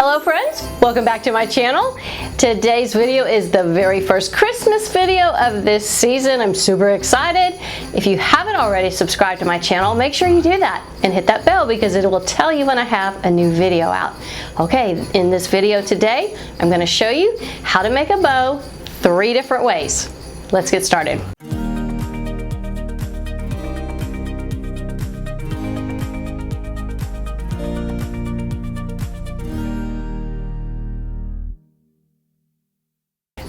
Hello friends, welcome back to my channel. Today's video is the very first Christmas video of this season. I'm super excited. If you haven't already subscribed to my channel, make sure you do that and hit that bell because it will tell you when I have a new video out. Okay, in this video today, I'm going to show you how to make a bow 3 different ways. Let's get started.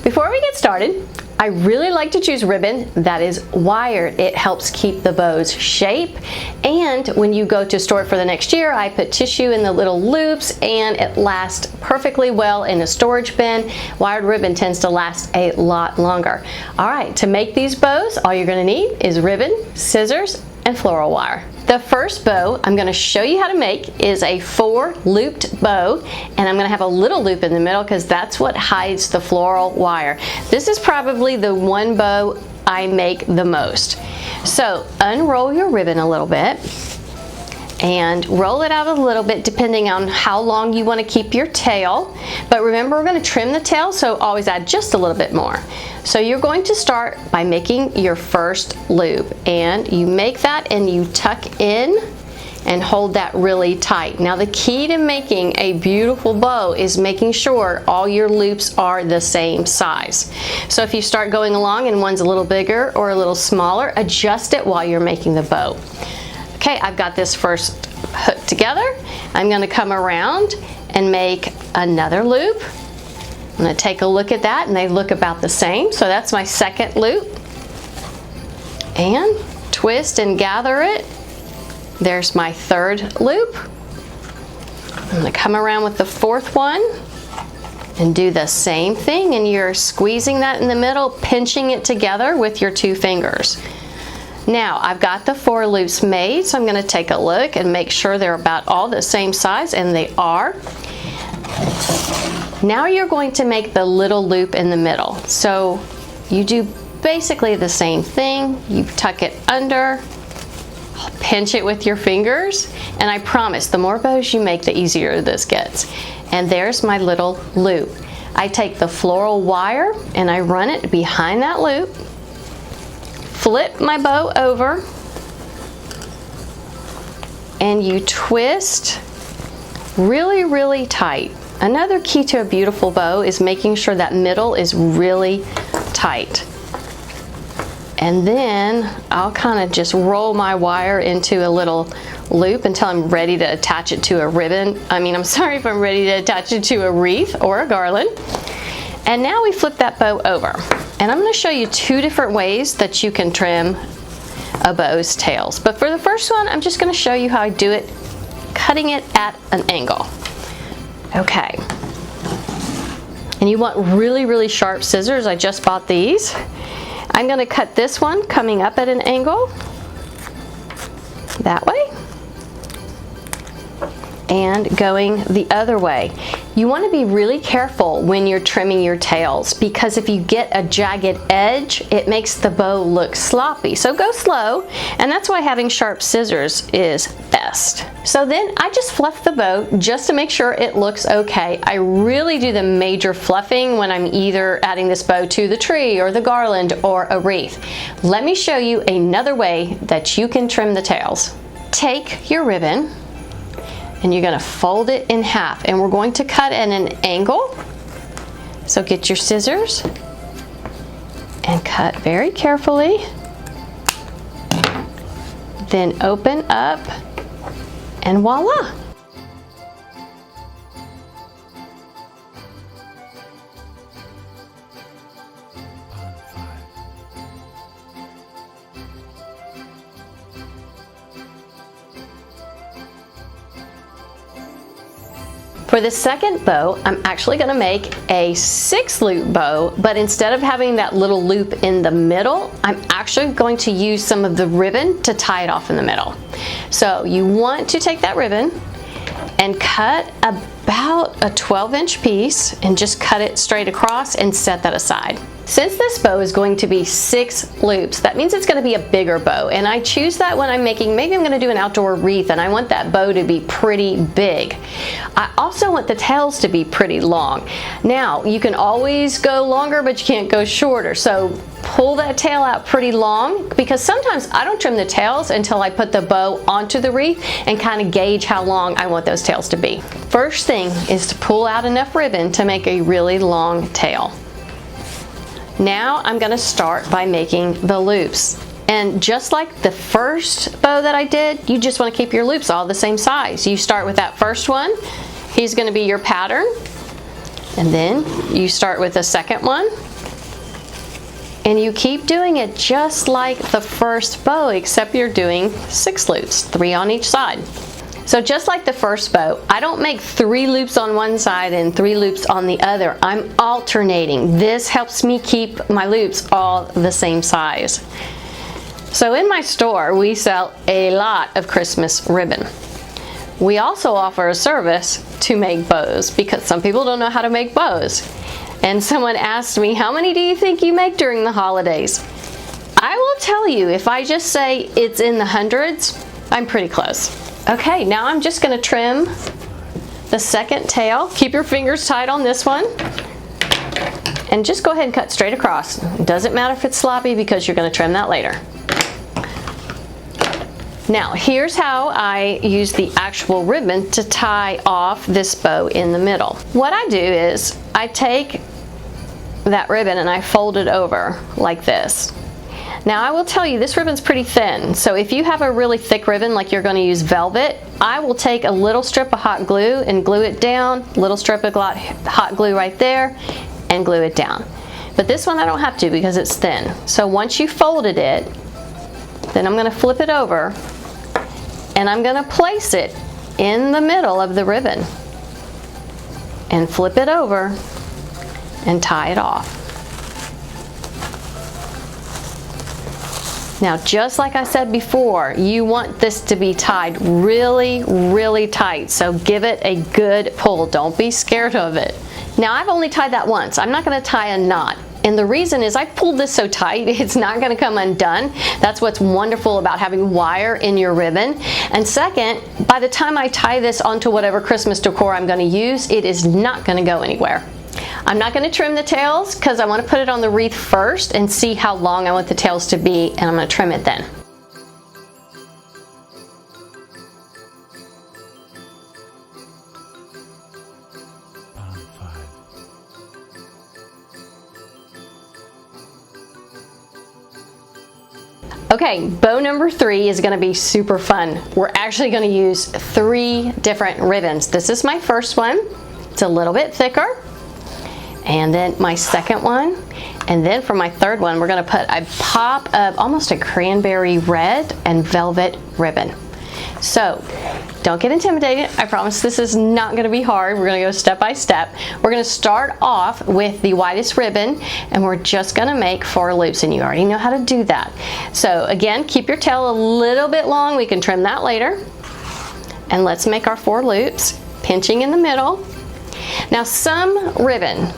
Before we get started, I really like to choose ribbon that is wired. It helps keep the bow's shape, and when you go to store it for the next year, I put tissue in the little loops and it lasts perfectly well in a storage bin. Wired ribbon tends to last a lot longer. All right, to make these bows, all you're going to need is ribbon, scissors, and floral wire. The first bow I'm going to show you how to make is a 4-looped bow, and I'm going to have a little loop in the middle because that's what hides the floral wire. This is probably the one bow I make the most. So unroll your ribbon a little bit and roll it out a little bit depending on how long you want to keep your tail. But remember, we're going to trim the tail, so always add just a little bit more. So you're going to start by making your first loop, and you make that and you tuck in and hold that really tight. Now the key to making a beautiful bow is making sure all your loops are the same size. So if you start going along and one's a little bigger or a little smaller, adjust it while you're making the bow. Okay, I've got this first hook together. I'm going to come around and make another loop. I'm going to take a look at that, and they look about the same. So that's my second loop. And twist and gather it. There's my third loop. I'm going to come around with the fourth one and do the same thing, and you're squeezing that in the middle, pinching it together with your 2 fingers. Now I've got the 4 loops made, so I'm going to take a look and make sure they're about all the same size, and they are. Now you're going to make the little loop in the middle. So you do basically the same thing. You tuck it under, pinch it with your fingers, and I promise the more bows you make, the easier this gets. And there's my little loop. I take the floral wire and I run it behind that loop, flip my bow over, and you twist really, really tight. Another key to a beautiful bow is making sure that middle is really tight. And then I'll kind of just roll my wire into a little loop until I'm ready to attach it to a ribbon. If I'm ready to attach it to a wreath or a garland. And now we flip that bow over. And I'm going to show you 2 different ways that you can trim a bow's tails. But for the first one, I'm just going to show you how I do it, cutting it at an angle. Okay. And you want really, really sharp scissors. I just bought these. I'm going to cut this one coming up at an angle, that way, and going the other way. You want to be really careful when you're trimming your tails, because if you get a jagged edge, it makes the bow look sloppy. So go slow, and that's why having sharp scissors is best. So then I just fluff the bow just to make sure it looks okay. I really do the major fluffing when I'm either adding this bow to the tree or the garland or a wreath. Let me show you another way that you can trim the tails. Take your ribbon, and you're going to fold it in half, and we're going to cut at an angle. So get your scissors and cut very carefully. Then open up, and voila! For the second bow, I'm actually going to make a 6-loop bow, but instead of having that little loop in the middle, I'm actually going to use some of the ribbon to tie it off in the middle. So you want to take that ribbon and cut about a 12-inch piece and just cut it straight across and set that aside. Since this bow is going to be 6 loops, that means it's going to be a bigger bow, and I choose that when I'm making, maybe I'm going to do an outdoor wreath and I want that bow to be pretty big. I also want the tails to be pretty long. Now, you can always go longer, but you can't go shorter, so pull that tail out pretty long, because sometimes I don't trim the tails until I put the bow onto the wreath and kind of gauge how long I want those tails to be. First thing is to pull out enough ribbon to make a really long tail. Now I'm going to start by making the loops. And just like the first bow that I did, you just want to keep your loops all the same size. You start with that first one. He's going to be your pattern. And then you start with the second one. And you keep doing it just like the first bow, except you're doing 6 loops, 3 on each side. So just like the first bow, I don't make 3 loops on one side and 3 loops on the other. I'm alternating. This helps me keep my loops all the same size. So in my store, we sell a lot of Christmas ribbon. We also offer a service to make bows, because some people don't know how to make bows. And someone asked me, how many do you think you make during the holidays? I will tell you, if I just say it's in the hundreds, I'm pretty close. Okay, now I'm just going to trim the second tail. Keep your fingers tight on this one. And just go ahead and cut straight across. It doesn't matter if it's sloppy, because you're going to trim that later. Now, here's how I use the actual ribbon to tie off this bow in the middle. What I do is I take that ribbon and I fold it over like this. Now, I will tell you, this ribbon's pretty thin, so if you have a really thick ribbon, like you're going to use velvet, I will take a little strip of hot glue and glue it down, little strip of hot glue right there, and glue it down. But this one I don't have to, because it's thin. So once you folded it, then I'm going to flip it over, and I'm going to place it in the middle of the ribbon, and flip it over, and tie it off. Now, just like I said before, you want this to be tied really, really tight, so give it a good pull. Don't be scared of it. Now, I've only tied that once. I'm not going to tie a knot. And the reason is I've pulled this so tight, it's not going to come undone. That's what's wonderful about having wire in your ribbon. And second, by the time I tie this onto whatever Christmas decor I'm going to use, it is not going to go anywhere. I'm not going to trim the tails, because I want to put it on the wreath first and see how long I want the tails to be, and I'm going to trim it then. Okay, bow number 3 is going to be super fun. We're actually going to use 3 different ribbons. This is my first one. It's a little bit thicker. And then my second one, and then for my third one, we're going to put a pop of almost a cranberry red and velvet ribbon. So don't get intimidated. I promise this is not going to be hard. We're going to go step by step. We're going to start off with the whitest ribbon, and we're just going to make 4 loops, and you already know how to do that. So again, keep your tail a little bit long. We can trim that later. And let's make our 4 loops, pinching in the middle. Now, some ribbon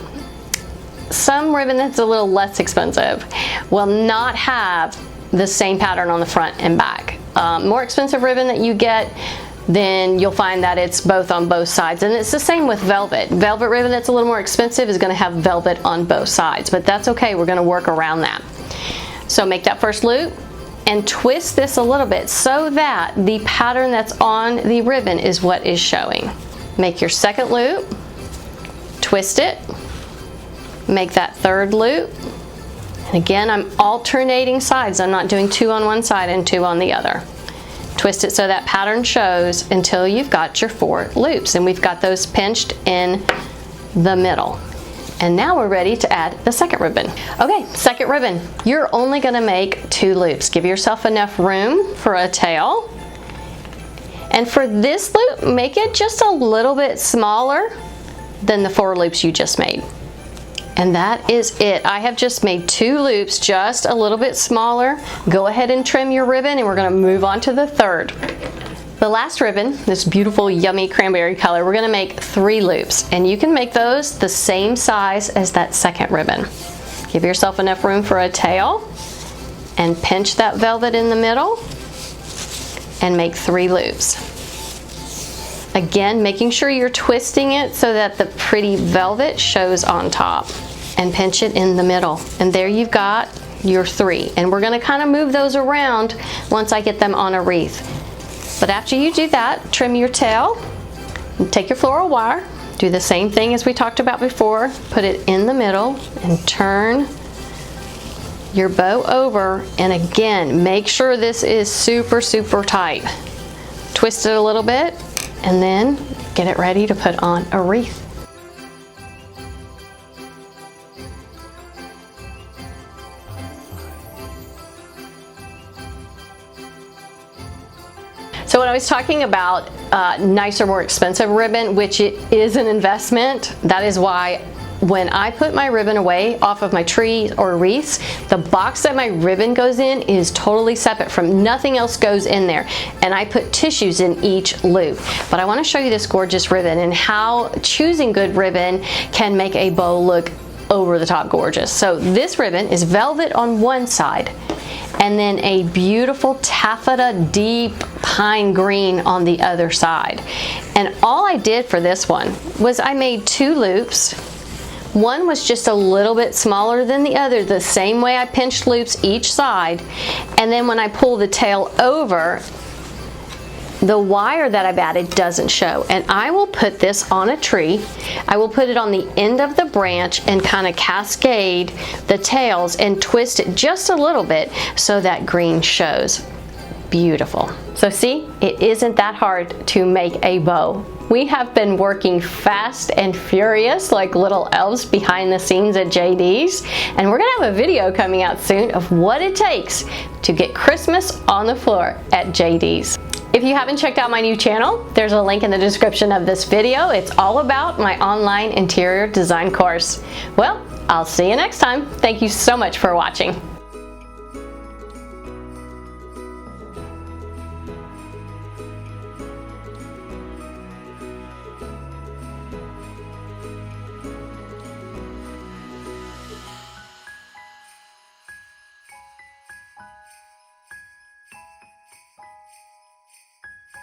that's a little less expensive will not have the same pattern on the front and back. More expensive ribbon that you get, then you'll find that it's both on both sides. And it's the same with velvet. Velvet ribbon that's a little more expensive is going to have velvet on both sides, but that's okay. We're going to work around that. So make that first loop and twist this a little bit so that the pattern that's on the ribbon is what is showing. Make your second loop, twist it, make that third loop, and again I'm alternating sides. I'm not doing 2 on one side and 2 on the other. Twist it so that pattern shows until you've got your 4 loops, and we've got those pinched in the middle. And now we're ready to add the second ribbon. Okay, second ribbon. You're only going to make 2 loops. Give yourself enough room for a tail. And for this loop, make it just a little bit smaller than the 4 loops you just made. And that is it. I have just made 2 loops, just a little bit smaller. Go ahead and trim your ribbon, and we're going to move on to the third. The last ribbon, this beautiful yummy cranberry color, we're going to make 3 loops, and you can make those the same size as that second ribbon. Give yourself enough room for a tail and pinch that velvet in the middle and make 3 loops. Again, making sure you're twisting it so that the pretty velvet shows on top, and pinch it in the middle. And there you've got your 3. And we're gonna kind of move those around once I get them on a wreath. But after you do that, trim your tail, and take your floral wire, do the same thing as we talked about before, put it in the middle and turn your bow over, and again, make sure this is super, super tight. Twist it a little bit, and then get it ready to put on a wreath. So when I was talking about nicer, more expensive ribbon, which it is an investment, that is why when I put my ribbon away off of my tree or wreaths, the box that my ribbon goes in is totally separate from, nothing else goes in there. And I put tissues in each loop. But I want to show you this gorgeous ribbon and how choosing good ribbon can make a bow look over the top gorgeous. So this ribbon is velvet on one side, and then a beautiful taffeta deep pine green on the other side. And all I did for this one was I made 2 loops. One was just a little bit smaller than the other, the same way I pinched loops each side. And then when I pull the tail over, the wire that I've added doesn't show. And I will put this on a tree. I will put it on the end of the branch and kind of cascade the tails and twist it just a little bit so that green shows. Beautiful. So see, it isn't that hard to make a bow. We have been working fast and furious like little elves behind the scenes at JD's, and we're gonna have a video coming out soon of what it takes to get Christmas on the floor at JD's. If you haven't checked out my new channel, there's a link in the description of this video. It's all about my online interior design course. Well, I'll see you next time. Thank you so much for watching.